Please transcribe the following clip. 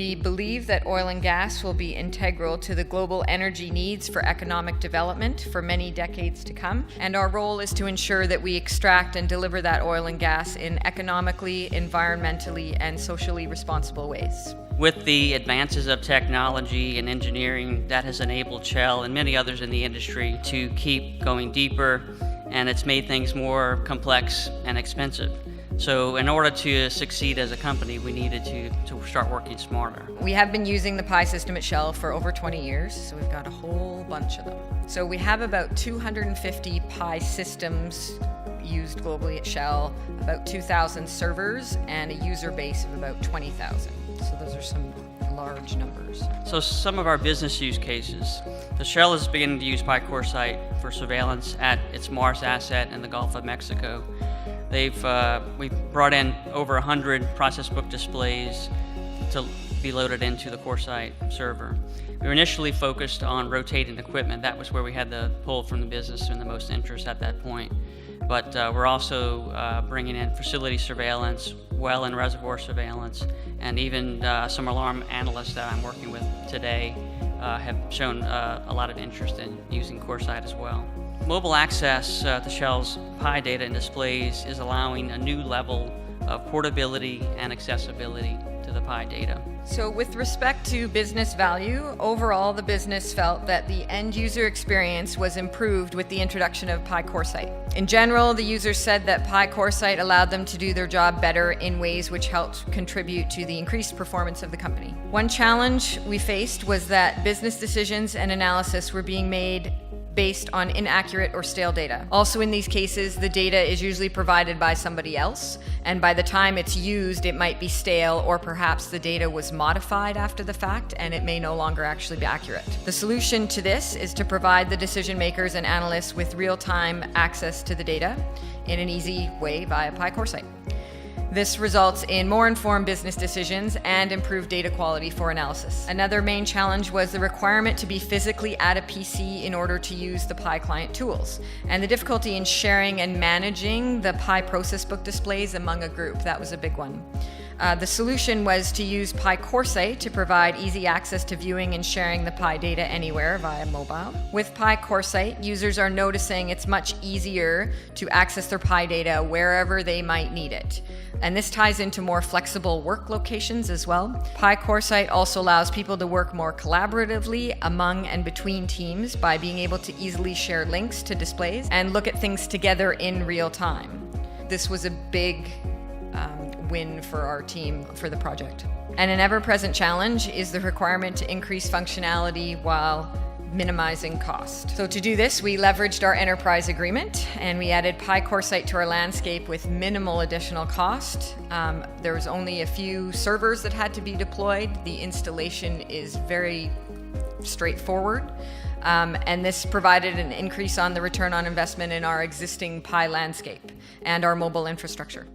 We believe that oil and gas will be integral to the global energy needs for economic development for many decades to come, and our role is to ensure that we extract and deliver that oil and gas in economically, environmentally, and socially responsible ways. With the advances of technology and engineering, that has enabled Shell and many others in the industry to keep going deeper, and it's made things more complex and expensive. So in order to succeed as a company, we needed to start working smarter. We have been using the PI system at Shell for over 20 years, so we've got a whole bunch of them. So we have about 250 PI systems used globally at Shell, about 2,000 servers, and a user base of about 20,000. So those are some large numbers. So some of our business use cases. The Shell is beginning to use PiCoreSite for surveillance at its Mars asset in the Gulf of Mexico. We've brought in over 100 process book displays to be loaded into the CoreSite server. We were initially focused on rotating equipment. That was where we had the pull from the business and the most interest at that point. But we're also bringing in facility surveillance, well and reservoir surveillance, and even some alarm analysts that I'm working with today have shown a lot of interest in using CoreSite as well. Mobile access to Shell's PI data and displays is allowing a new level of portability and accessibility to the PI data. So with respect to business value, overall the business felt that the end user experience was improved with the introduction of PiCoreSite. In general, the users said that PiCoreSite allowed them to do their job better in ways which helped contribute to the increased performance of the company. One challenge we faced was that business decisions and analysis were being made based on inaccurate or stale data. Also in these cases, the data is usually provided by somebody else, and by the time it's used, it might be stale, or perhaps the data was modified after the fact and it may no longer actually be accurate. The solution to this is to provide the decision makers and analysts with real-time access to the data in an easy way via PiCoreSite. This results in more informed business decisions and improved data quality for analysis. Another main challenge was the requirement to be physically at a PC in order to use the PI client tools, and the difficulty in sharing and managing the PI process book displays among a group. That was a big one. The solution was to use PiCoreSite to provide easy access to viewing and sharing the PI data anywhere via mobile. With PiCoreSite, users are noticing it's much easier to access their PI data wherever they might need it. And this ties into more flexible work locations as well. PiCoreSite also allows people to work more collaboratively among and between teams by being able to easily share links to displays and look at things together in real time. This was a big win for our team for the project. And an ever-present challenge is the requirement to increase functionality while minimizing cost. So to do this, we leveraged our enterprise agreement and we added PiCoreSite to our landscape with minimal additional cost. There was only a few servers that had to be deployed. The installation is very straightforward. And this provided an increase on the return on investment in our existing PI landscape and our mobile infrastructure.